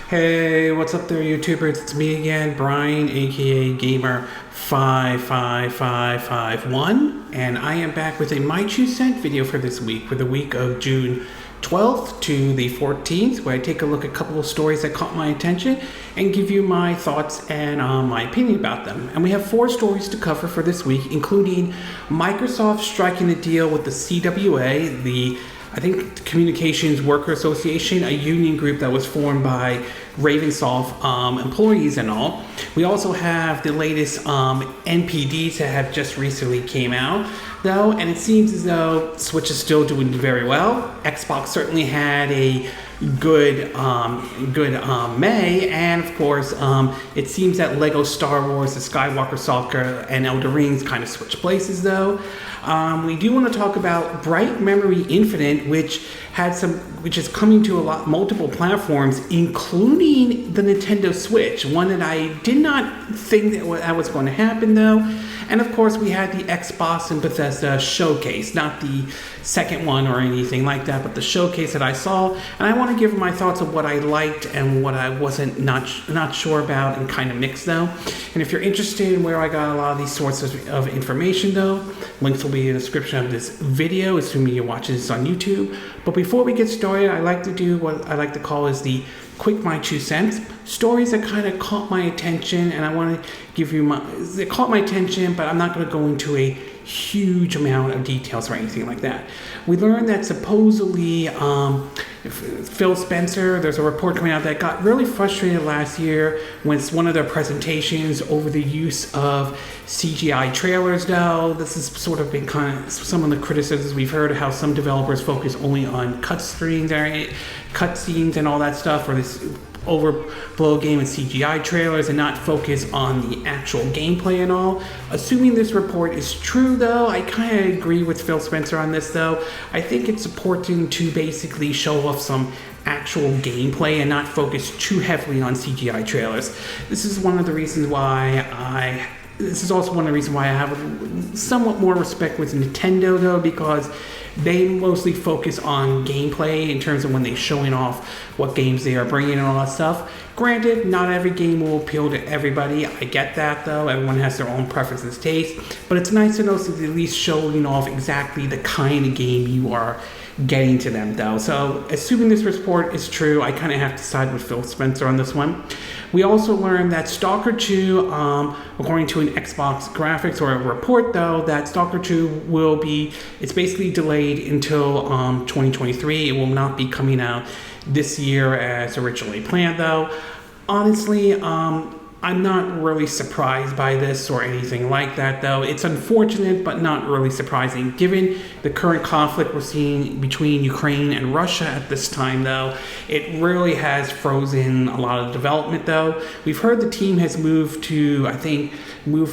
Hey, what's up there, YouTubers? It's me again, Brian, aka Gamer55551, and I am back with a My 2 Cent video for this week, for the week of June 12th to the 14th, where I take a look at a couple of stories that caught my attention and give you my thoughts and my opinion about them. And we have 4 stories to cover for this week, including Microsoft striking a deal with the CWA, I think Communications Worker Association, a union group that was formed by Ravensoft employees and all. We also have the latest NPDs that have just recently came out, though, and it seems as though Switch is still doing very well. Xbox certainly had a good May, and of course it seems that Lego Star Wars, the Skywalker Saga, and Elder Rings kind of switch places, though. We do want to talk about Bright Memory Infinite, which is coming to multiple platforms, including the Nintendo Switch, one that I did not think that was going to happen, though. And of course, we had the Xbox and Bethesda Showcase, not the second one or anything like that, but the showcase that I saw. And I want to give my thoughts of what I liked and what I wasn't not sure about, and kind of mixed, though. And if you're interested in where I got a lot of these sources of information, though, links will be in the description of this video, assuming you're watching this on YouTube. But before we get started, I like to do what I like to call is the quick My 2 Cents. Stories that kind of caught my attention, and I want to give you they caught my attention, but I'm not going to go into a huge amount of details or anything like that. We learned that supposedly Phil Spencer, there's a report coming out that got really frustrated last year when one of their presentations over the use of CGI trailers, though. This has sort of been kind of some of the criticisms we've heard, how some developers focus only on cutscenes and all that stuff, or this overblow game with CGI trailers and not focus on the actual gameplay and all. Assuming this report is true, though, I kind of agree with Phil Spencer on this, though. I think it's important to basically show off some actual gameplay and not focus too heavily on CGI trailers. This is also one of the reasons why I have somewhat more respect with Nintendo, though, because they mostly focus on gameplay in terms of when they're showing off what games they are bringing and all that stuff. Granted, not every game will appeal to everybody. I get that, though. Everyone has their own preferences, taste. But it's nice to know that at least showing off exactly the kind of game you are getting to them, though. So, assuming this report is true, I kind of have to side with Phil Spencer on this one. We also learned that Stalker 2, according to an Xbox graphics or a report, though, that Stalker 2 it's basically delayed until 2023. It will not be coming out this year as originally planned, though. Honestly, I'm not really surprised by this or anything like that, though. It's unfortunate, but not really surprising, given the current conflict we're seeing between Ukraine and Russia at this time, though. It really has frozen a lot of development, though. We've heard the team has moved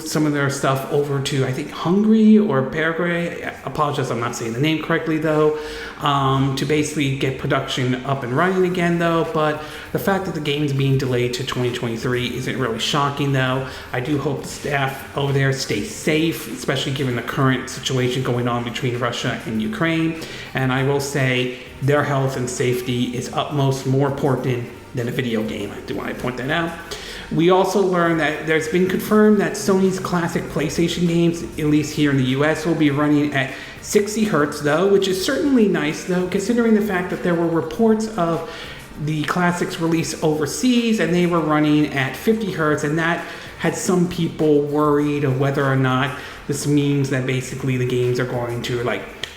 some of their stuff over to, Hungary or Paraguay. I apologize, I'm not saying the name correctly, though, to basically get production up and running again, though. But the fact that the game is being delayed to 2023 isn't really shocking, though. I do hope the staff over there stay safe, especially given the current situation going on between Russia and Ukraine. And I will say their health and safety is utmost more important than a video game. I do want to point that out. We also learned that there's been confirmed that Sony's classic PlayStation games, at least here in the US, will be running at 60 Hz, though, which is certainly nice, though, considering the fact that there were reports of the classics released overseas and they were running at 50 Hz, and that had some people worried of whether or not this means that basically the games are going to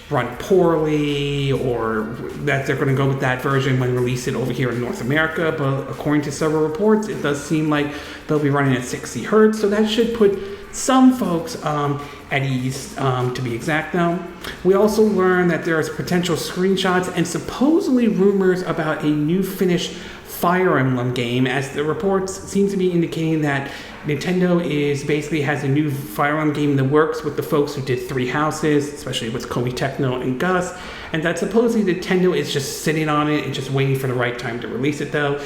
run poorly, or that they're going to go with that version when release it over here in North America. But according to several reports, it does seem like they'll be running at 60 Hz, so that should put some folks at ease, to be exact, though. We also learned that there is potential screenshots and supposedly rumors about a new Finnish Fire Emblem game, as the reports seem to be indicating that Nintendo has a new Fire Emblem game in the works with the folks who did Three Houses, especially with Koei Tecmo and Gus, and that supposedly Nintendo is just sitting on it and just waiting for the right time to release it, though.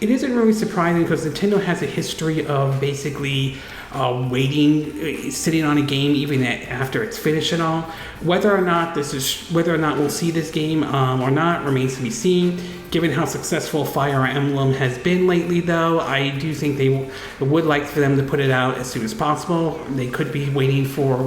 It isn't really surprising because Nintendo has a history of basically sitting on a game even after it's finished and all. Whether or not we'll see this game or not remains to be seen. Given how successful Fire Emblem has been lately, though, I do think they would like for them to put it out as soon as possible. They could be waiting for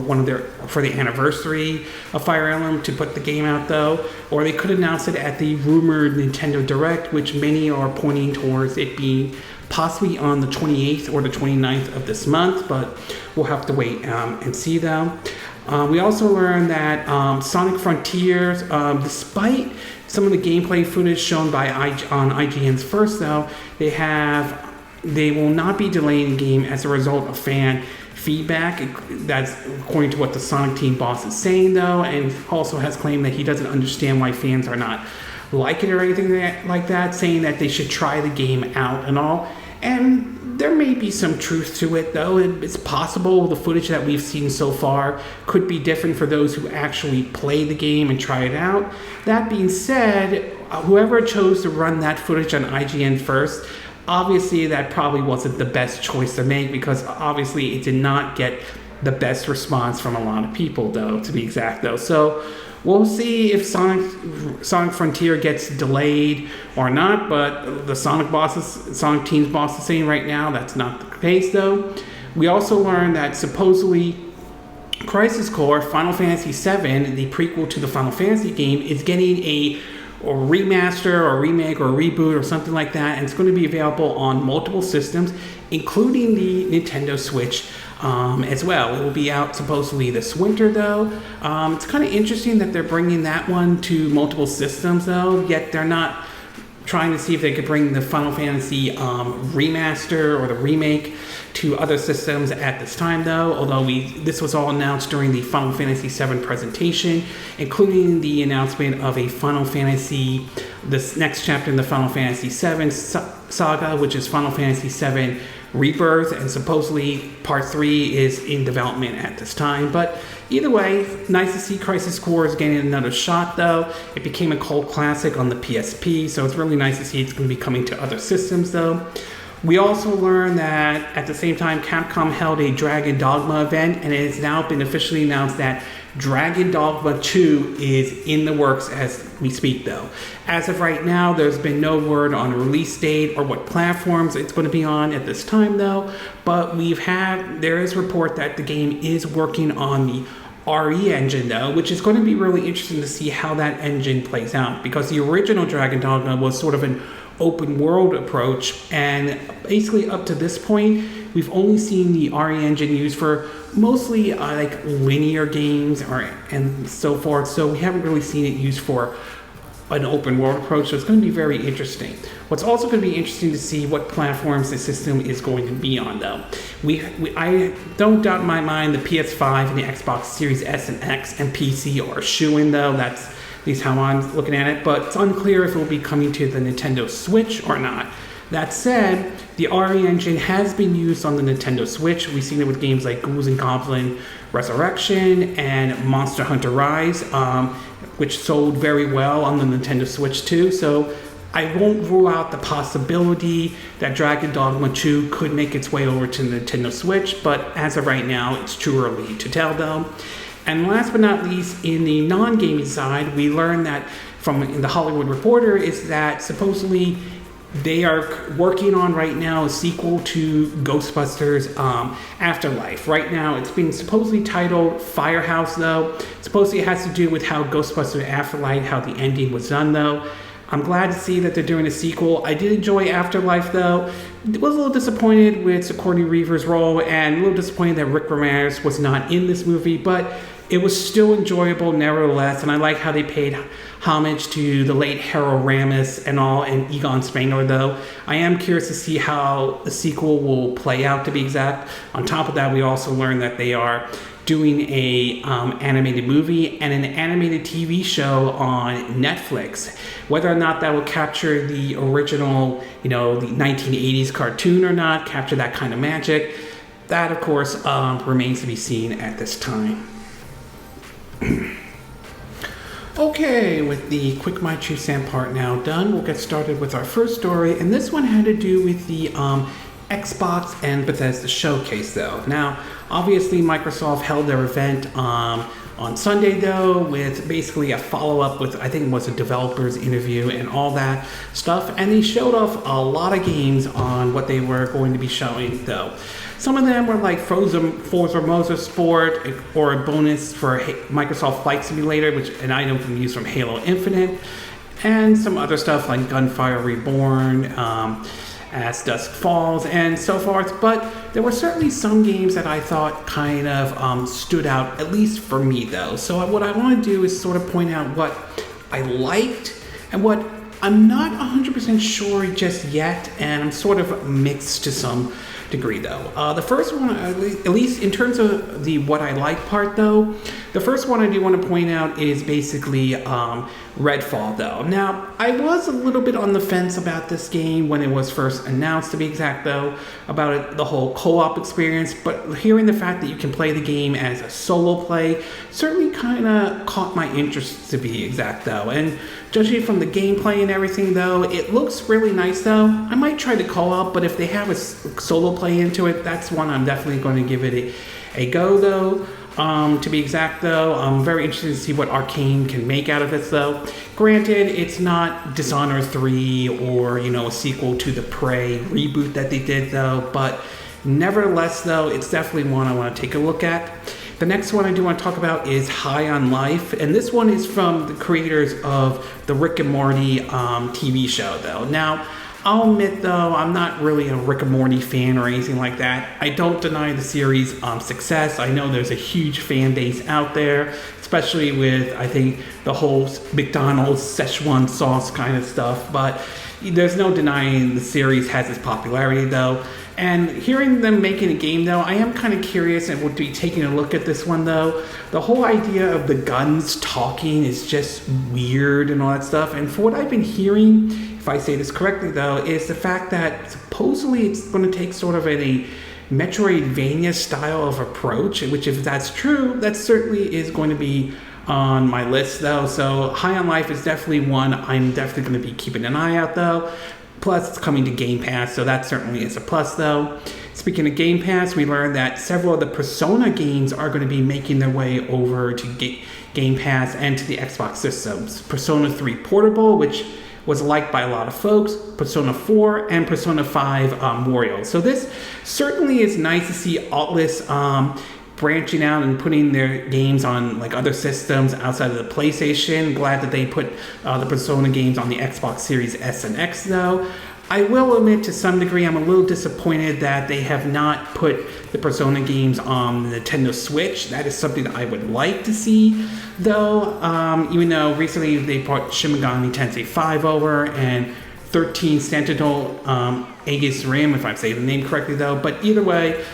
for the anniversary of Fire Emblem to put the game out, though, or they could announce it at the rumored Nintendo Direct, which many are pointing towards it being possibly on the 28th or the 29th of this month, but we'll have to wait and see, though. We also learned that Sonic Frontiers, despite some of the gameplay footage shown by on IGN's First, though, they will not be delaying the game as a result of fan feedback. That's according to what the Sonic team boss is saying, though, and also has claimed that he doesn't understand why fans are not like it or anything like that, saying that they should try the game out and all. And there may be some truth to it, though. It's possible the footage that we've seen so far could be different for those who actually play the game and try it out. That being said, whoever chose to run that footage on IGN First, obviously that probably wasn't the best choice to make, because obviously it did not get the best response from a lot of people, though, to be exact, though. So we'll see if Sonic Frontier gets delayed or not, but the Sonic team's boss is saying right now that's not the case, though. We also learned that supposedly Crisis Core Final Fantasy VII, the prequel to the Final Fantasy game, is getting a remaster or remake or reboot or something like that, and it's going to be available on multiple systems, including the Nintendo Switch as well. It will be out supposedly this winter, though. It's kind of interesting that they're bringing that one to multiple systems, though, yet they're not trying to see if they could bring the Final Fantasy remaster or the remake to other systems at this time, though, although this was all announced during the Final Fantasy VII presentation, including the announcement of a Final Fantasy, this next chapter in the Final Fantasy VII saga, which is Final Fantasy VII Rebirth, and supposedly Part 3 is in development at this time. But either way, nice to see Crisis Core is getting another shot, though. It became a cult classic on the PSP, so it's really nice to see it's going to be coming to other systems, though. We also learned that at the same time, Capcom held a Dragon Dogma event, and it has now been officially announced that Dragon Dogma 2 is in the works as we speak, though. As of right now, there's been no word on a release date or what platforms it's going to be on at this time, though. But there is report that the game is working on the RE engine, though, which is going to be really interesting to see how that engine plays out, because the original Dragon Dogma was sort of an open world approach, and basically up to this point we've only seen the RE engine used for mostly like linear games and so forth, so we haven't really seen it used for an open world approach, so it's going to be very interesting. What's also going to be interesting to see what platforms the system is going to be on, though. I don't doubt in my mind the PS5 and the Xbox Series S and X and PC are shoo-in, though. That's at least how I'm looking at it, but it's unclear if it will be coming to the Nintendo Switch or not. That said, the RE engine has been used on the Nintendo Switch. We've seen it with games like Ghouls and Goblin Resurrection and Monster Hunter Rise, which sold very well on the Nintendo Switch too. So I won't rule out the possibility that Dragon Dogma 2 could make its way over to the Nintendo Switch, but as of right now, it's too early to tell, though. And last but not least, in the non-gaming side, we learned that in the Hollywood Reporter is that supposedly they are working on right now a sequel to Ghostbusters Afterlife. Right now, it's been supposedly titled Firehouse, though. Supposedly it has to do with how Ghostbusters Afterlife, how the ending was done, though. I'm glad to see that they're doing a sequel. I did enjoy Afterlife, though. I was a little disappointed with Sigourney Weaver's role, and a little disappointed that Rick Moranis was not in this movie, but it was still enjoyable nevertheless, and I like how they paid homage to the late Harold Ramis and all, and Egon Spengler, though. I am curious to see how the sequel will play out, to be exact. On top of that, we also learned that they are doing a animated movie and an animated TV show on Netflix. Whether or not that will capture the original, the 1980s cartoon or not, capture that kind of magic, that, of course, remains to be seen at this time. Okay, with the quick My Two Cent part now done, we'll get started with our first story, and this one had to do with the Xbox and Bethesda Showcase, though. Now, obviously, Microsoft held their event on Sunday though, with basically a follow-up with, I think it was a developer's interview and all that stuff, and they showed off a lot of games on what they were going to be showing though. Some of them were like Forza Motorsport, or a bonus for Microsoft Flight Simulator, which an item from used from Halo Infinite, and some other stuff like Gunfire Reborn, As Dusk Falls, and so forth. But there were certainly some games that I thought kind of stood out, at least for me though. So what I want to do is sort of point out what I liked and what I'm not 100% sure just yet, and I'm sort of mixed to some degree though. The first one, at least in terms of the what I like part though, the first one I do want to point out is basically Redfall though. Now, I was a little bit on the fence about this game when it was first announced, to be exact though, about it, the whole co-op experience, but hearing the fact that you can play the game as a solo play certainly kind of caught my interest, to be exact though. And judging from the gameplay and everything though, it looks really nice though. I might try the co-op, but if they have a solo play into it, that's one I'm definitely going to give it a go though. To be exact though, I'm very interested to see what Arcane can make out of this though. Granted, it's not Dishonored 3 or, a sequel to the Prey reboot that they did though, but nevertheless though, it's definitely one I want to take a look at. The next one I do want to talk about is High on Life, and this one is from the creators of the Rick and Morty TV show though. Now, I'll admit though, I'm not really a Rick and Morty fan or anything like that. I don't deny the series' success. I know there's a huge fan base out there, especially with, I think, the whole McDonald's Szechuan sauce kind of stuff, but there's no denying the series has its popularity though. And hearing them making a game though, I am kind of curious and would be taking a look at this one though. The whole idea of the guns talking is just weird and all that stuff. And for what I've been hearing, if I say this correctly though, is the fact that supposedly it's going to take sort of a Metroidvania style of approach, which if that's true, that certainly is going to be on my list though. So High on Life is definitely one I'm definitely going to be keeping an eye out though. Plus, it's coming to Game Pass, so that certainly is a plus, though. Speaking of Game Pass, we learned that several of the Persona games are going to be making their way over to Game Pass and to the Xbox systems. Persona 3 Portable, which was liked by a lot of folks, Persona 4, and Persona 5 Memorial. So this certainly is nice to see Atlus branching out and putting their games on like other systems outside of the PlayStation. Glad that they put the Persona games on the Xbox Series S and X though. I will admit to some degree I'm a little disappointed that they have not put the Persona games on the Nintendo Switch. That is something that I would like to see though, even though recently they brought Shin Megami Tensei 5 over and 13 Sentinel Aegis Rim, if I'm saying the name correctly though. But either way,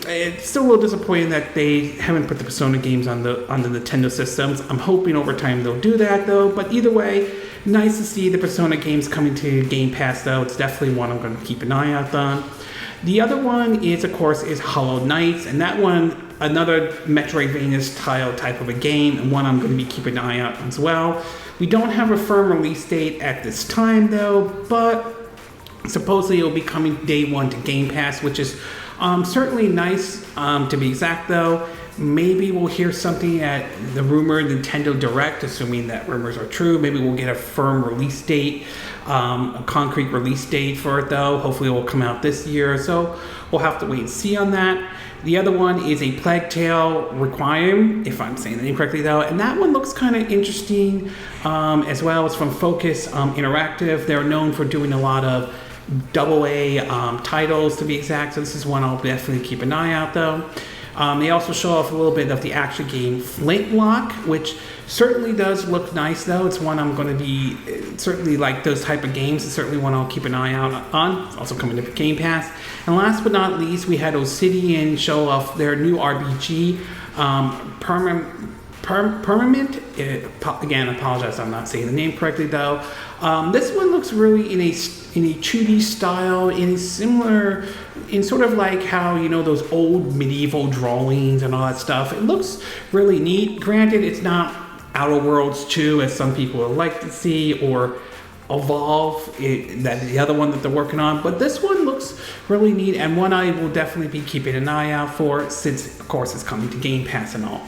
it's still a little disappointing that they haven't put the Persona games on the Nintendo systems. I'm hoping over time they'll do that though. But either way, nice to see the Persona games coming to Game Pass though. It's definitely one I'm going to keep an eye out on. The other one is, of course, is Hollow Knight, and that one, another Metroidvania style type of a game, and one I'm going to be keeping an eye out as well. We don't have a firm release date at this time though, but supposedly it'll be coming day one to Game Pass, which is certainly nice. To be exact though, maybe we'll hear something at the rumored Nintendo Direct, assuming that rumors are true. Maybe we'll get a firm release date, a concrete release date for it though. Hopefully it will come out this year, so we'll have to wait and see on that. The other one is a Plague Tale Requiem, if I'm saying the name correctly though, and that one looks kind of interesting as well. It's from Focus Interactive. They're known for doing a lot of AA titles, to be exact, so this is one I'll definitely keep an eye out though. They also show off a little bit of the action game Flintlock, which certainly does look nice though. It's one I'm going to be certainly like those type of games. It's certainly one I'll keep an eye out on. It's also coming to Game Pass. And last but not least, we had Obsidian show off their new RPG, Pentiment. Again, I apologize, I'm not saying the name correctly though. This one looks really in a 2D style, in sort of like how, those old medieval drawings and all that stuff. It looks really neat. Granted, it's not Outer Worlds 2 as some people would like to see, or Evolve, that the other one that they're working on, but this one looks really neat and one I will definitely be keeping an eye out for, since of course it's coming to Game Pass and all.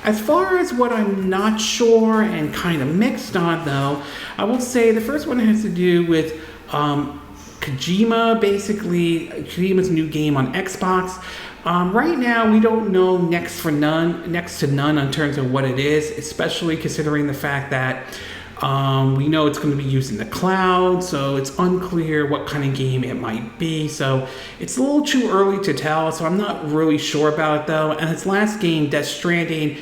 As far as what I'm not sure and kind of mixed on, though, I will say the first one has to do with Kojima, basically Kojima's new game on Xbox. Right now, we don't know next to none in terms of what it is, especially considering the fact that we know it's going to be used in the cloud, so it's unclear what kind of game it might be. So it's a little too early to tell, so I'm not really sure about it, though. And its last game, Death Stranding,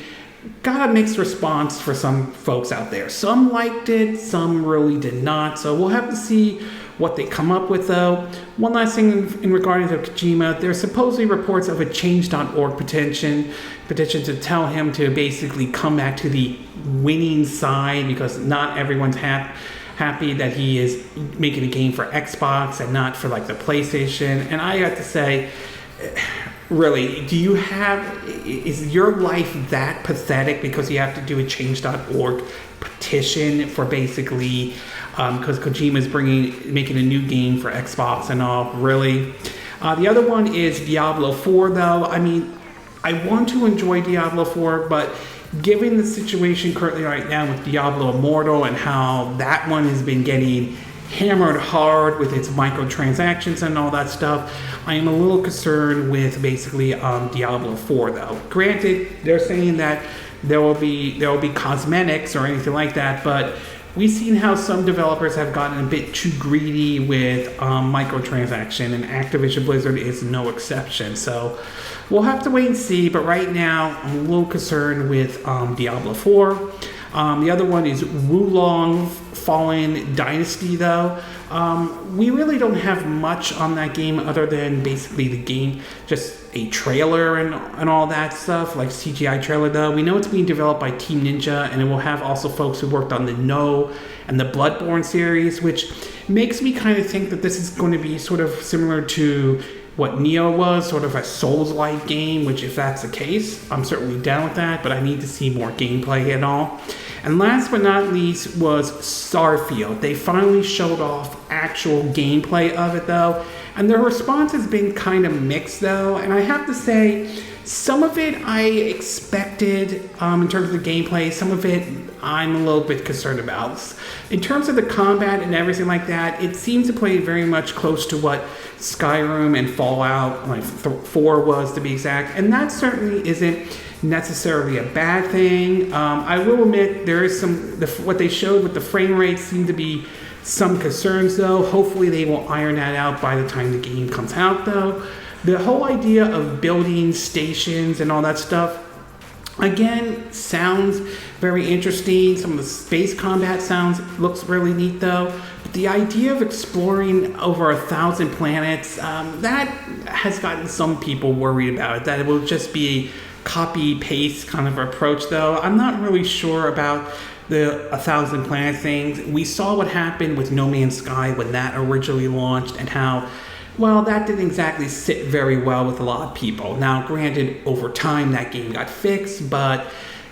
got a mixed response for some folks out there. Some liked it, some really did not. So we'll have to see what they come up with, though. One last thing in regarding to Kojima, there's supposedly reports of a change.org petition to tell him to basically come back to the winning side, because not everyone's happy that he is making a game for Xbox and not for like the PlayStation. And I have to say, really, is your life that pathetic because you have to do a change.org petition for basically because Kojima is making a new game for Xbox and all? Really? The other one is Diablo 4, though. I mean, I want to enjoy Diablo 4, but given the situation currently right now with Diablo Immortal and how that one has been getting hammered hard with its microtransactions and all that stuff, I am a little concerned with basically Diablo 4, though. Granted, they're saying that there will be cosmetics or anything like that, but we've seen how some developers have gotten a bit too greedy with microtransaction, and Activision Blizzard is no exception. So we'll have to wait and see, but right now I'm a little concerned with Diablo 4. The other one is Wulong Fallen Dynasty, though. We really don't have much on that game other than basically the game, just a trailer and all that stuff, like CGI trailer, though. We know it's being developed by Team Ninja, and it will have also folks who worked on the No and the Bloodborne series, which makes me kind of think that this is going to be sort of similar to what Nioh was, sort of a Souls-like game, which if that's the case, I'm certainly down with that, but I need to see more gameplay and all. And last but not least was Starfield. They finally showed off actual gameplay of it, though, and their response has been kind of mixed, though, and I have to say, some of it I expected in terms of the gameplay, some of it I'm a little bit concerned about. In terms of the combat and everything like that, it seems to play very much close to what Skyrim and Fallout 4 was, to be exact, and that certainly isn't necessarily a bad thing. I will admit there is what they showed with the frame rates seemed to be some concerns, though. Hopefully they will iron that out by the time the game comes out, though. The whole idea of building stations and all that stuff, again, sounds very interesting. Some of the space combat looks really neat, though. But the idea of exploring over 1,000 planets, that has gotten some people worried about it, that it will just be a copy-paste kind of approach, though. I'm not really sure about the 1,000 planet things. We saw what happened with No Man's Sky when that originally launched, and how, well, that didn't exactly sit very well with a lot of people. Now, granted, over time that game got fixed, but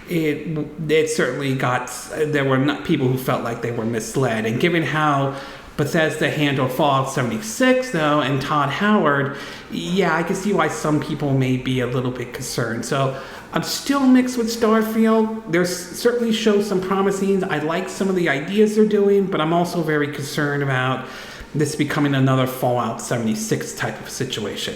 it certainly there were not people who felt like they were misled. And given how Bethesda handled Fallout 76, though, and Todd Howard, yeah, I can see why some people may be a little bit concerned. So I'm still mixed with Starfield. There's certainly shows some promising. I like some of the ideas they're doing, but I'm also very concerned about this becoming another Fallout 76 type of situation.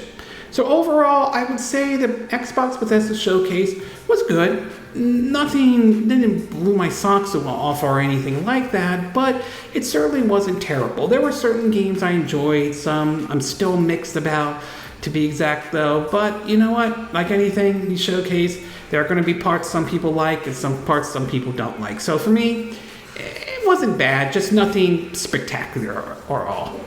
So overall, I would say the Xbox Bethesda Showcase was good. Nothing didn't blow my socks off or anything like that, but it certainly wasn't terrible. There were certain games I enjoyed, some I'm still mixed about, to be exact, though. But you know what? Like anything in the showcase, there are going to be parts some people like and some parts some people don't like. So for me, it wasn't bad, just nothing spectacular or all.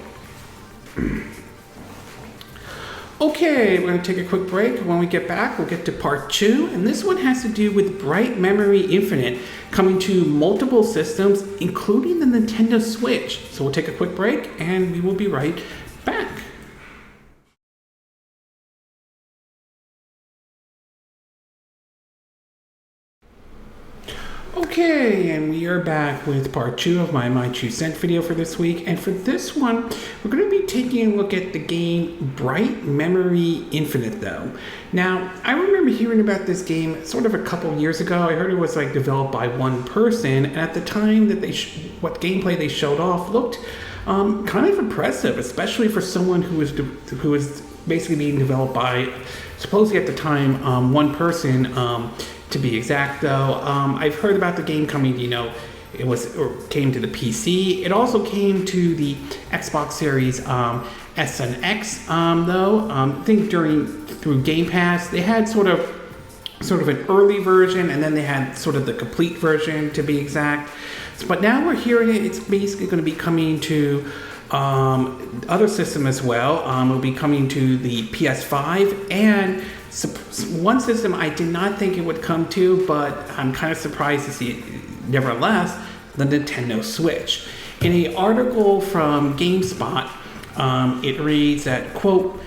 Okay, we're going to take a quick break. When we get back, we'll get to part 2. And this one has to do with Bright Memory Infinite coming to multiple systems, including the Nintendo Switch. So we'll take a quick break, and we will be right back. Okay, and we are back with part 2 of my 2 cent video for this week, and for this one we're going to be taking a look at the game Bright Memory Infinite though. Now, I remember hearing about this game sort of a couple years ago. I heard it was like developed by one person, and at the time that what gameplay they showed off looked kind of impressive, especially for someone who was basically being developed by supposedly at the time one person. To be exact, though, I've heard about the game coming. Came to the PC. It also came to the Xbox Series S and X. Though I think through Gamepass, they had sort of an early version, and then they had sort of the complete version, to be exact. But now we're hearing it's basically going to be coming to other system as well. It'll be coming to the PS5 and one system I did not think it would come to, but I'm kind of surprised to see it nevertheless, the Nintendo Switch. In an article from GameSpot, it reads that, quote,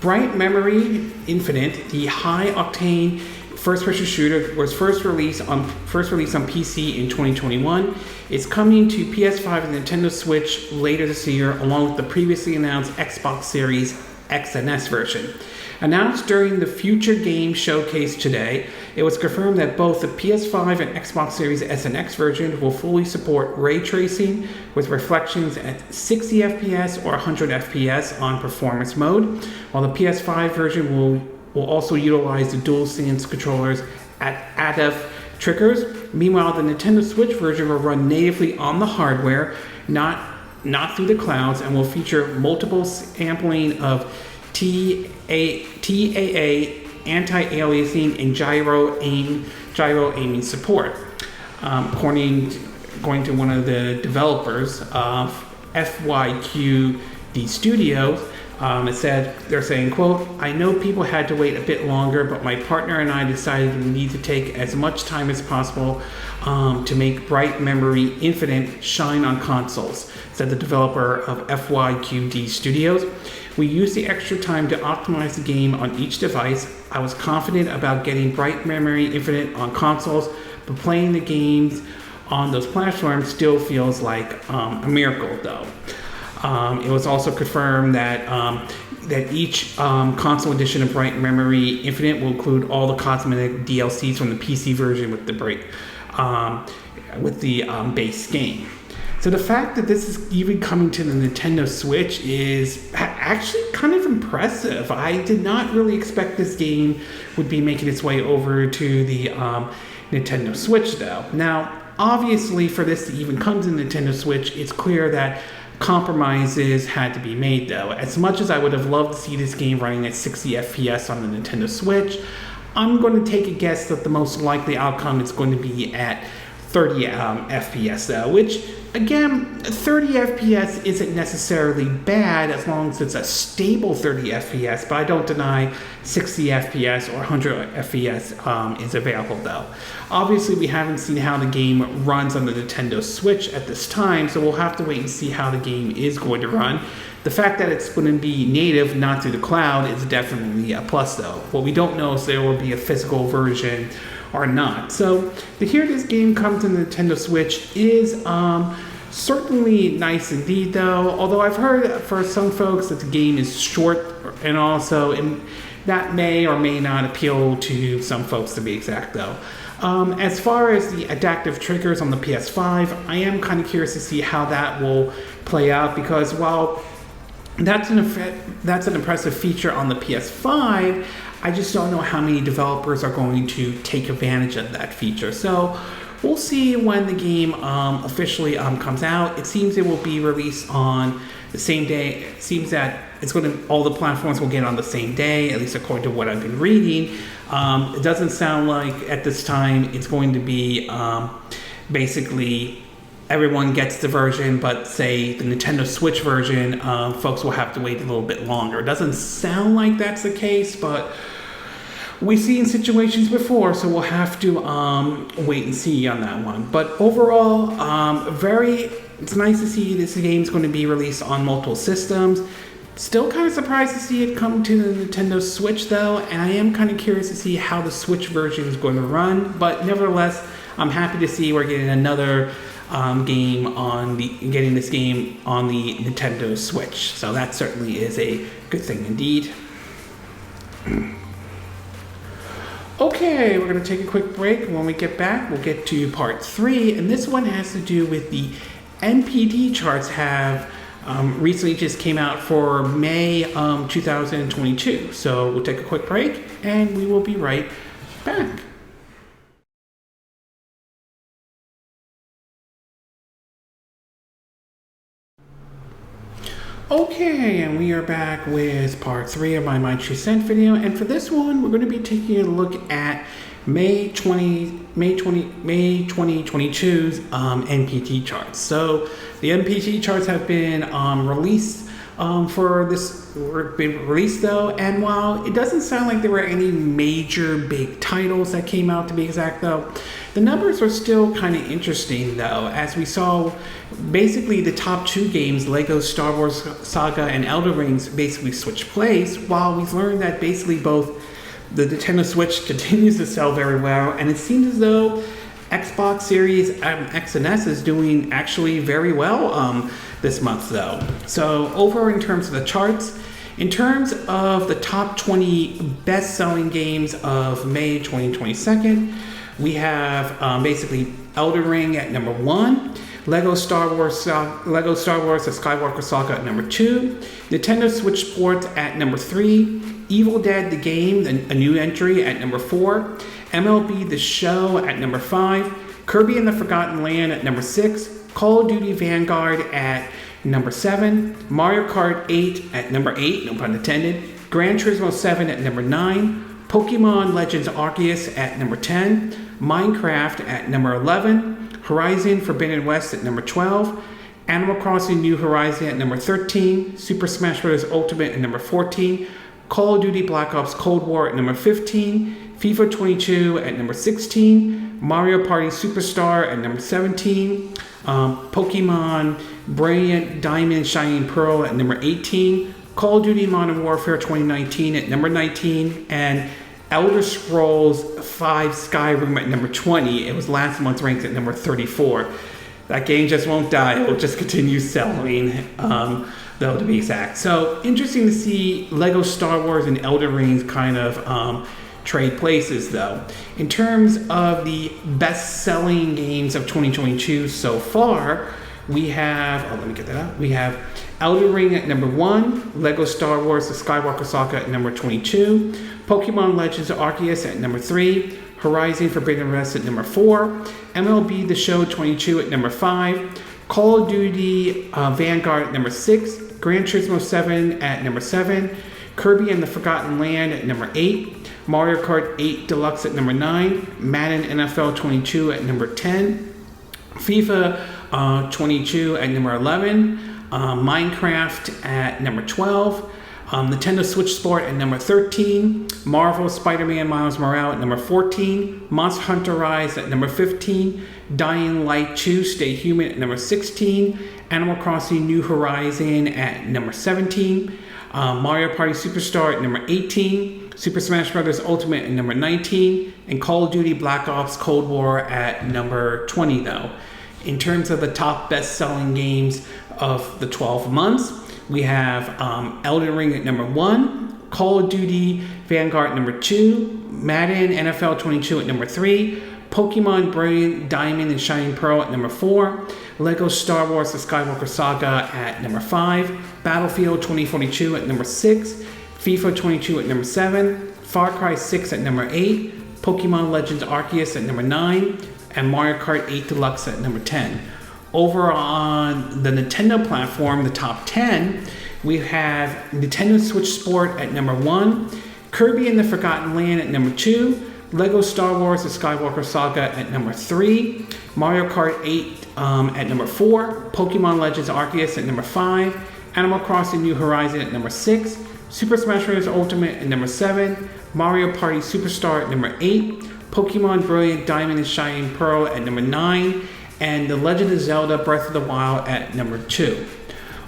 Bright Memory Infinite, the high-octane first-person shooter, was first released on PC in 2021. It's coming to PS5 and Nintendo Switch later this year, along with the previously announced Xbox Series X and S version. Announced during the Future Game Showcase today, it was confirmed that both the PS5 and Xbox Series S and X version will fully support ray tracing with reflections at 60 FPS or 100 FPS on performance mode, while the PS5 version will also utilize the DualSense controllers at adaptive triggers. Meanwhile, the Nintendo Switch version will run natively on the hardware, not through the clouds, and will feature multiple sampling of TAA, anti-aliasing, and gyro aiming support. Going to one of the developers of FYQD Studios, they're saying, quote, I know people had to wait a bit longer, but my partner and I decided we need to take as much time as possible to make Bright Memory Infinite shine on consoles, said the developer of FYQD Studios. We used the extra time to optimize the game on each device. I was confident about getting Bright Memory Infinite on consoles, but playing the games on those platforms still feels like a miracle, though. It was also confirmed that each console edition of Bright Memory Infinite will include all the cosmetic DLCs from the PC version with the base game. So the fact that this is even coming to the Nintendo Switch is actually kind of impressive. I did not really expect this game would be making its way over to the Nintendo Switch, though. Now, obviously, for this to even come to the Nintendo Switch, it's clear that compromises had to be made, though. As much as I would have loved to see this game running at 60 FPS on the Nintendo Switch, I'm going to take a guess that the most likely outcome is going to be at 30 FPS, though, which, again, 30 FPS isn't necessarily bad as long as it's a stable 30 FPS, but I don't deny 60 FPS or 100 FPS is available, though. Obviously, we haven't seen how the game runs on the Nintendo Switch at this time, so we'll have to wait and see how the game is going to run. The fact that it's going to be native, not through the cloud, is definitely a plus, though. What we don't know is there will be a physical version or not. So to hear this game come to the Nintendo Switch is certainly nice indeed, though. Although I've heard for some folks that the game is short, and that may or may not appeal to some folks, to be exact, though. As far as the adaptive triggers on the PS5, I am kind of curious to see how that will play out, because while that's an impressive feature on the PS5, I just don't know how many developers are going to take advantage of that feature. So we'll see when the game officially comes out. It seems it will be released on the same day. It seems that all the platforms will get on the same day, at least according to what I've been reading. It doesn't sound like at this time it's going to be basically everyone gets the version, but say the Nintendo Switch version, folks will have to wait a little bit longer. It doesn't sound like that's the case, but we've seen situations before, so we'll have to wait and see on that one. But overall, it's nice to see this game's going to be released on multiple systems. Still kind of surprised to see it come to the Nintendo Switch, though, and I am kind of curious to see how the Switch version is going to run. But nevertheless, I'm happy to see we're getting another getting this game on the Nintendo Switch. So that certainly is a good thing indeed. Okay, we're going to take a quick break. When we get back, we'll get to part 3, and this one has to do with the NPD charts have recently just came out for May 2022. So we'll take a quick break, and we will be right back. Okay, and we are back with part 3 of my 2 cent video, and for this one, we're going to be taking a look at May 2022's NPD charts. So the NPD charts have been released though, and while it doesn't sound like there were any major big titles that came out, to be exact though, the numbers are still kind of interesting though, as we saw basically the top 2 games, Lego Star Wars Saga and Elden Rings, basically switched place, while we've learned that basically both the Nintendo Switch continues to sell very well, and it seems as though Xbox Series X and S is doing actually very well this month though. So over in terms of the charts, in terms of the top 20 best-selling games of May 2022, we have basically Elden Ring at number 1, Lego Star Wars The Skywalker Saga at number 2, Nintendo Switch Sports at number 3, Evil Dead the Game, a new entry, at number 4, MLB The Show at number 5, Kirby and the Forgotten Land at number 6, Call of Duty Vanguard at number 7, Mario Kart 8 at number 8, no pun intended, Gran Turismo 7 at number 9, Pokemon Legends Arceus at number 10, Minecraft at number 11, Horizon Forbidden West at number 12, Animal Crossing New Horizon at number 13, Super Smash Bros. Ultimate at number 14, Call of Duty Black Ops Cold War at number 15, FIFA 22 at number 16, Mario Party Superstar at number 17, Pokemon Brilliant Diamond Shining Pearl at number 18, Call of Duty Modern Warfare 2019 at number 19, and Elder Scrolls V Skyrim at number 20. It was last month ranked at number 34. That game just won't die. It will just continue selling, though, to be exact. So interesting to see Lego Star Wars and Elden Ring kind of trade places, though. In terms of the best-selling games of 2022 so far, we have, we have Elden Ring at number 1, Lego Star Wars The Skywalker Saga at number 22, Pokemon Legends Arceus at number 3, Horizon Forbidden West at number 4, MLB The Show 22 at number 5, Call of Duty Vanguard at number 6, Gran Turismo 7 at number 7, Kirby and the Forgotten Land at number 8, Mario Kart 8 Deluxe at number 9, Madden NFL 22 at number 10, FIFA 22 at number 11, Minecraft at number 12, Nintendo Switch Sport at number 13, Marvel Spider-Man Miles Morales at number 14, Monster Hunter Rise at number 15, Dying Light 2 Stay Human at number 16, Animal Crossing New Horizon at number 17, Mario Party Superstar at number 18, Super Smash Bros. Ultimate at number 19, and Call of Duty Black Ops Cold War at number 20 though. In terms of the top best-selling games of the 12 months, we have Elden Ring at number 1, Call of Duty Vanguard at number 2, Madden NFL 22 at number 3, Pokemon Brilliant Diamond and Shining Pearl at number 4, Lego Star Wars The Skywalker Saga at number 5, Battlefield 2042 at number 6, FIFA 22 at number 7, Far Cry 6 at number 8, Pokemon Legends Arceus at number 9, and Mario Kart 8 Deluxe at number 10. Over on the Nintendo platform, the top 10, we have Nintendo Switch Sport at number 1, Kirby and the Forgotten Land at number 2, Lego Star Wars The Skywalker Saga at number 3, Mario Kart 8 at number 4, Pokemon Legends Arceus at number 5, Animal Crossing New Horizon at number 6, Super Smash Bros. Ultimate at number 7, Mario Party Superstar at number 8, Pokemon Brilliant Diamond and Shining Pearl at number 9, and The Legend of Zelda Breath of the Wild at number 2.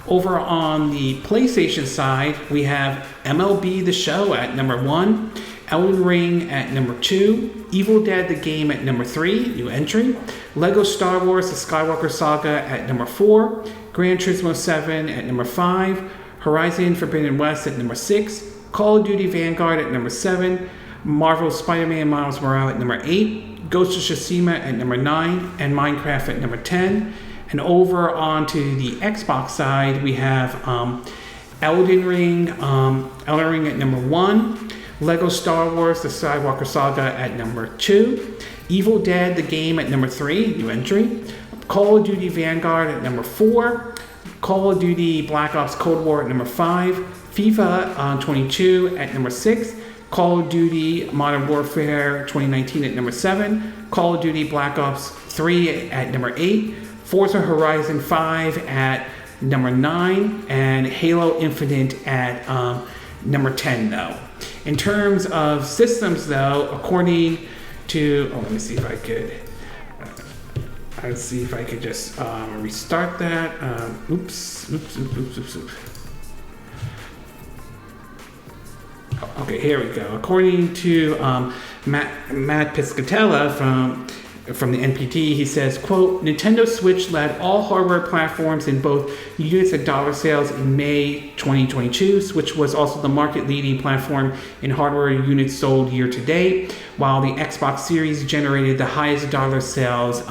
Over on the PlayStation side, we have MLB The Show at number 1, Elden Ring at number 2, Evil Dead the game at number 3, new entry, Lego Star Wars the Skywalker Saga at number 4, Gran Turismo 7 at number 5, Horizon Forbidden West at number 6, Call of Duty Vanguard at number 7, Marvel Spider-Man Miles Morales at number 8, Ghost of Tsushima at number 9, and Minecraft at number 10. And over onto the Xbox side, we have Elden Ring at number 1, Lego Star Wars The Skywalker Saga at number 2, Evil Dead the game at number 3, new entry, Call of Duty Vanguard at number 4, Call of Duty Black Ops Cold War at number 5, FIFA 22 at number 6, Call of Duty Modern Warfare 2019 at number 7, Call of Duty Black Ops 3 at number 8, Forza Horizon 5 at number 9, and Halo Infinite at number 10 though. In terms of systems though, according to, let me see if I could, just restart that. Oops. Okay, here we go. According to Matt Piscatella from the NPD, he says, quote, Nintendo Switch led all hardware platforms in both units and dollar sales in May 2022. Switch was also the market-leading platform in hardware units sold year to date, while the Xbox Series generated the highest dollar sales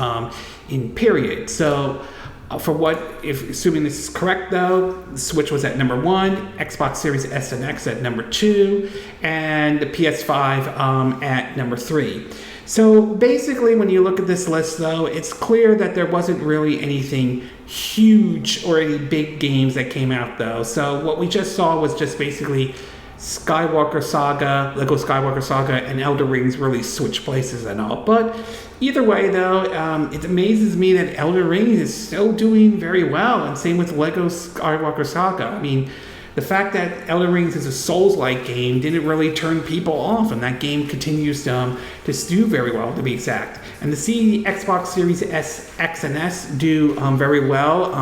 in period. So, assuming this is correct though, the Switch was at number 1, Xbox Series S and X at number 2, and the PS5 at number 3. So basically, when you look at this list though, it's clear that there wasn't really anything huge or any big games that came out though. So what we just saw was just basically Skywalker Saga, Lego Skywalker Saga, and Elden Rings really switch places and all. But either way though, it amazes me that Elden Ring is still doing very well, and same with Lego Skywalker Saga. I mean, the fact that Elden Ring is a Souls-like game didn't really turn people off, and that game continues to do very well, to be exact. And to see the Xbox Series S, X, and S do very well,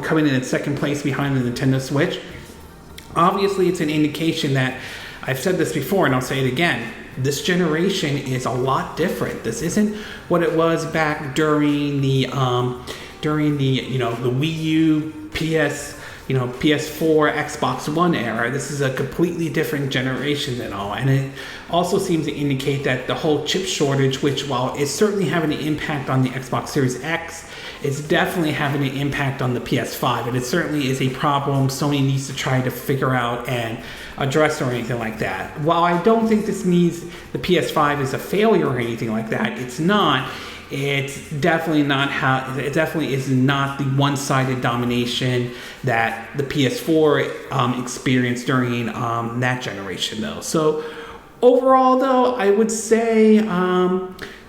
coming in at second place behind the Nintendo Switch, obviously it's an indication that, I've said this before and I'll say it again, this generation is a lot different. This isn't what it was back during the the Wii U, PS4, Xbox One era. This is a completely different generation and all. And it also seems to indicate that the whole chip shortage, which while it's certainly having an impact on the Xbox Series X, it's definitely having an impact on the PS5. And it certainly is a problem Sony needs to try to figure out and address or anything like that. While I don't think this means the PS5 is a failure or anything like that, it's not. It's definitely not it definitely is not the one-sided domination that the PS4 experienced during that generation though. So overall though, I would say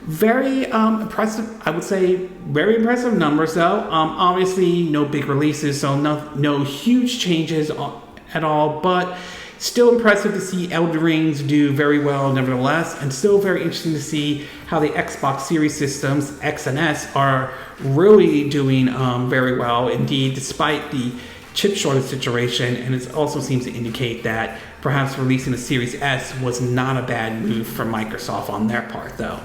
very impressive. I would say very impressive numbers though. Obviously no big releases, so no huge changes at all, but still impressive to see Elden Rings do very well nevertheless, and still very interesting to see how the Xbox Series systems, X and S, are really doing very well indeed, despite the chip shortage situation. And it also seems to indicate that perhaps releasing the Series S was not a bad move for Microsoft on their part though.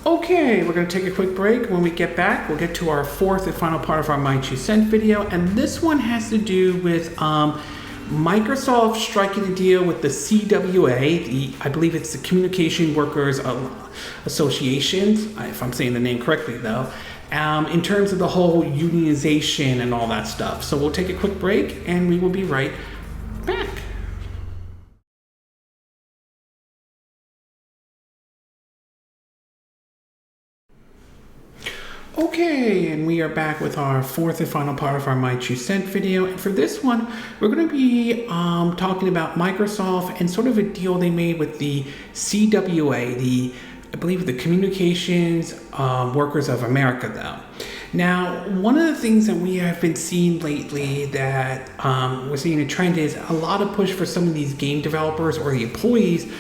Okay, we're going to take a quick break. When we get back, we'll get to our fourth and final part of our My 2 Cent video, and this one has to do with Microsoft striking a deal with the CWA, I believe it's the Communication Workers Association, if I'm saying the name correctly though, in terms of the whole unionization and all that stuff. So we'll take a quick break, and we will be right back. Okay, and we are back with our fourth and final part of our My 2 Cent video. And for this one, we're going to be talking about Microsoft and sort of a deal they made with the CWA, I believe the Communications Workers of America, though. Now, one of the things that we have been seeing lately that we're seeing a trend is a lot of push for some of these game developers or the employees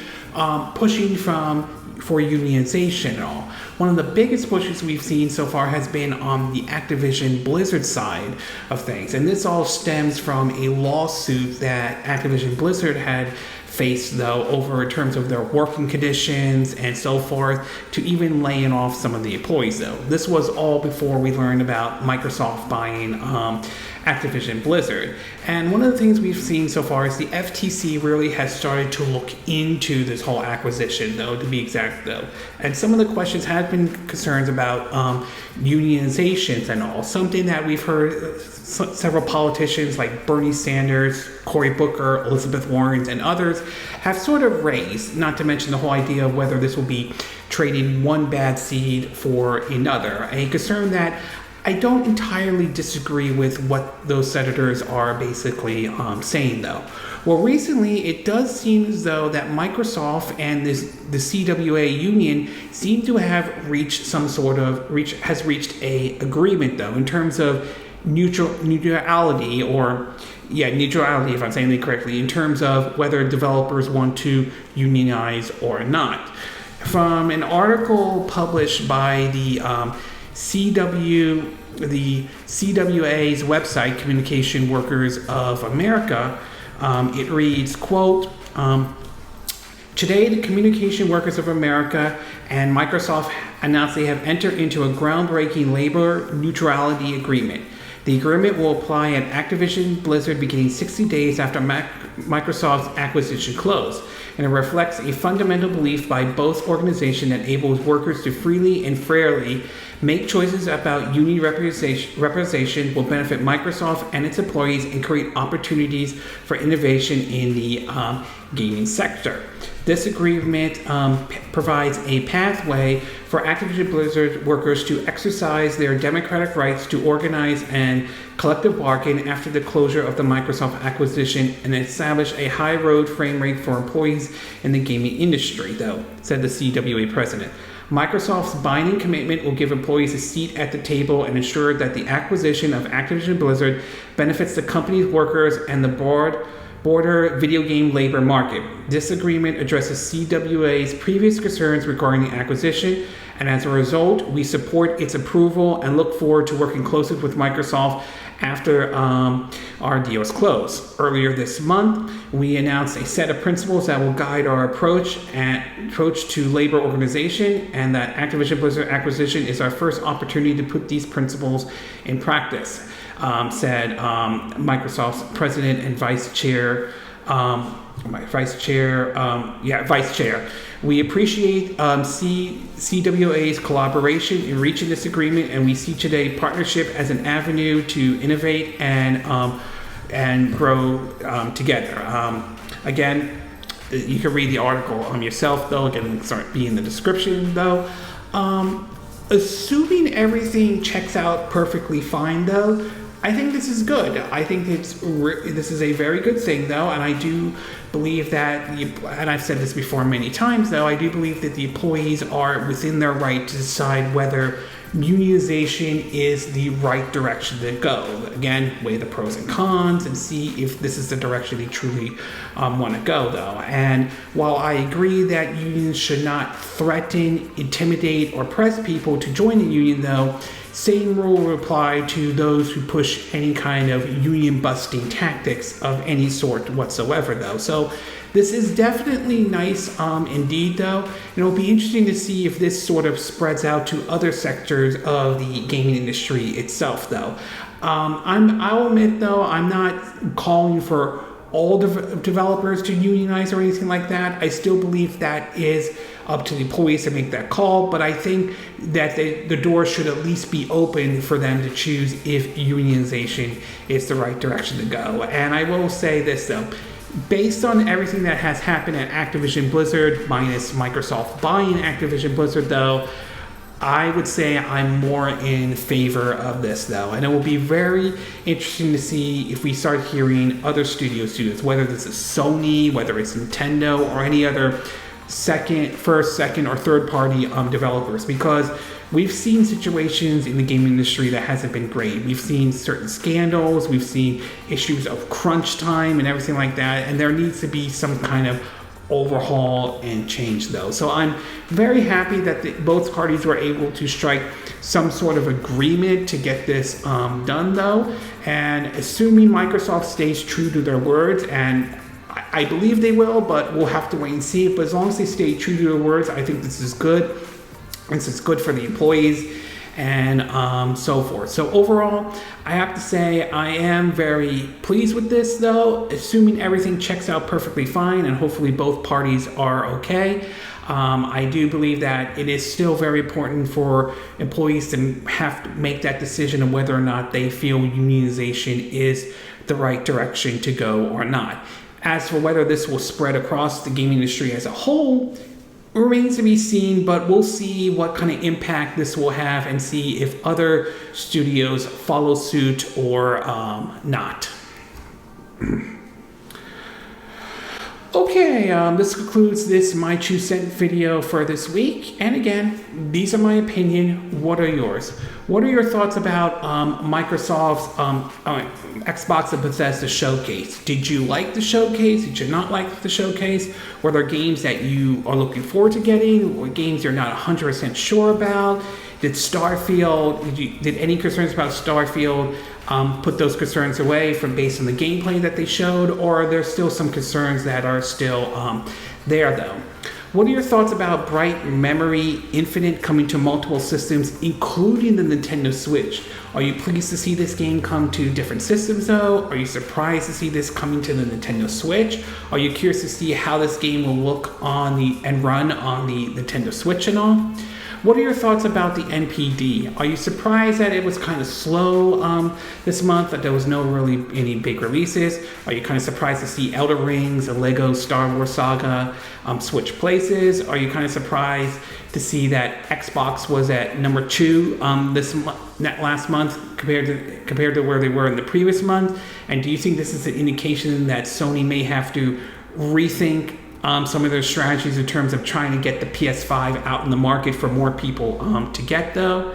pushing for unionization and all. One of the biggest pushes we've seen so far has been on the Activision Blizzard side of things. And this all stems from a lawsuit that Activision Blizzard had faced, though, over in terms of their working conditions and so forth, to even laying off some of the employees, though. This was all before we learned about Microsoft buying Activision Blizzard. And one of the things we've seen so far is the FTC really has started to look into this whole acquisition, though, to be exact, though. And some of the questions have been concerns about unionizations and all. Something that we've heard several politicians like Bernie Sanders, Cory Booker, Elizabeth Warren, and others have sort of raised, not to mention the whole idea of whether this will be trading one bad seed for another. A concern that I don't entirely disagree with what those senators are basically saying, though. Well, recently it does seem as though that Microsoft and the CWA union seem to have reached reached a agreement, though, in terms of neutrality, if I'm saying it correctly, in terms of whether developers want to unionize or not. From an article published by the CWA's website, Communication Workers of America, it reads, quote, today, the Communication Workers of America and Microsoft announced they have entered into a groundbreaking labor neutrality agreement. The agreement will apply at Activision Blizzard beginning 60 days after Microsoft's acquisition closed, and it reflects a fundamental belief by both organizations that enables workers to freely and fairly make choices about union representation will benefit Microsoft and its employees and create opportunities for innovation in the gaming sector. This agreement provides a pathway for Activision Blizzard workers to exercise their democratic rights to organize and collective bargain after the closure of the Microsoft acquisition and establish a high road frame rate for employees in the gaming industry, though, said the CWA president. Microsoft's binding commitment will give employees a seat at the table and ensure that the acquisition of Activision Blizzard benefits the company's workers and the broader video game labor market. This agreement addresses CWA's previous concerns regarding the acquisition, and as a result, we support its approval and look forward to working closely with Microsoft after our deal is closed. Earlier this month, we announced a set of principles that will guide our approach to labor organization, and that Activision Blizzard acquisition is our first opportunity to put these principles in practice, said Microsoft's president and vice chair. Vice chair. We appreciate CWA's collaboration in reaching this agreement, and we see today partnership as an avenue to innovate and grow together. Again, you can read the article yourself, though. Again, links aren't be in the description, though. Assuming everything checks out perfectly fine, though, I think this is good. I think this is a very good thing, though, and I do believe that, and I've said this before many times, though, I do believe that the employees are within their right to decide whether unionization is the right direction to go. Again, weigh the pros and cons and see if this is the direction they truly want to go, though. And while I agree that unions should not threaten, intimidate, or press people to join the union, though, same rule will apply to those who push any kind of union-busting tactics of any sort whatsoever, though. So this is definitely nice indeed, though. And it'll be interesting to see if this sort of spreads out to other sectors of the gaming industry itself, though. I'll admit, though, I'm not calling for all developers to unionize or anything like that. I still believe that is up to the employees to make that call, but I think that the door should at least be open for them to choose if unionization is the right direction to go. And I will say this, though. Based on everything that has happened at Activision Blizzard, minus Microsoft buying Activision Blizzard, though, I would say I'm more in favor of this, though. And it will be very interesting to see if we start hearing other studios do this, whether this is Sony, whether it's Nintendo, or any other first, second, or third party developers, because we've seen situations in the gaming industry that hasn't been great. We've seen certain scandals, we've seen issues of crunch time and everything like that, and there needs to be some kind of overhaul and change though. So I'm very happy that both parties were able to strike some sort of agreement to get this done though, and assuming Microsoft stays true to their words, and I believe they will, but we'll have to wait and see. But as long as they stay true to their words, I think this is good. This is good for the employees and so forth. So overall, I have to say I am very pleased with this though, assuming everything checks out perfectly fine and hopefully both parties are okay. I do believe that it is still very important for employees to have to make that decision on whether or not they feel unionization is the right direction to go or not. As for whether this will spread across the gaming industry as a whole, remains to be seen, but we'll see what kind of impact this will have and see if other studios follow suit or not. Okay, this concludes this My 2 Cent video for this week. And again, these are my opinion. What are yours? What are your thoughts about Microsoft's Xbox and Bethesda Showcase? Did you like the showcase? Did you not like the showcase? Were there games that you are looking forward to getting, or games you're not 100% sure about? Did Starfield, did any concerns about Starfield put those concerns away from based on the gameplay that they showed, or are there still some concerns that are still there though? What are your thoughts about Bright Memory Infinite coming to multiple systems, including the Nintendo Switch? Are you pleased to see this game come to different systems though? Are you surprised to see this coming to the Nintendo Switch? Are you curious to see how this game will look on and run on the Nintendo Switch and all? What are your thoughts about the NPD? Are you surprised that it was kind of slow this month, that there was no really any big releases? Are you kind of surprised to see Elder Rings, a Lego Star Wars Saga switch places? Are you kind of surprised to see that Xbox was at number 2 last month compared to where they were in the previous month? And do you think this is an indication that Sony may have to rethink some of their strategies in terms of trying to get the PS5 out in the market for more people to get though?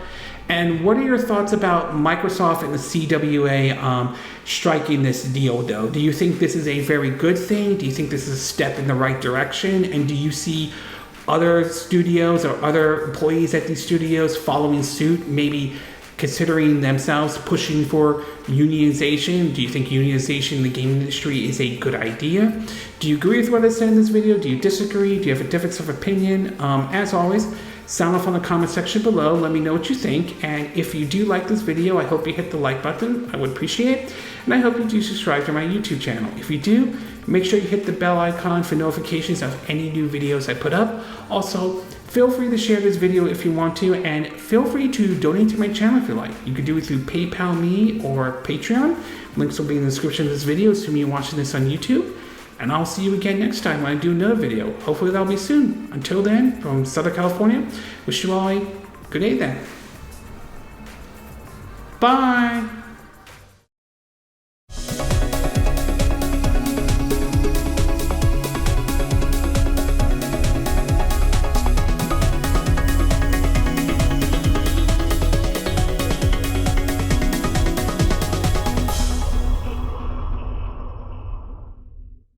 And what are your thoughts about Microsoft and the CWA striking this deal though? Do you think this is a very good thing? Do you think this is a step in the right direction? And do you see other studios or other employees at these studios following suit, maybe considering themselves pushing for unionization? Do you think unionization in the gaming industry is a good idea? Do you agree with what I said in this video? Do you disagree? Do you have a difference of opinion? As always, sound off on the comment section below. Let me know what you think. And if you do like this video, I hope you hit the like button. I would appreciate it. And I hope you do subscribe to my YouTube channel. If you do, make sure you hit the bell icon for notifications of any new videos I put up. Also, feel free to share this video if you want to, and feel free to donate to my channel if you like. You can do it through PayPal me or Patreon. Links will be in the description of this video, assuming you're watching this on YouTube. And I'll see you again next time when I do another video. Hopefully that'll be soon. Until then, from Southern California, wish you all a good day then. Bye!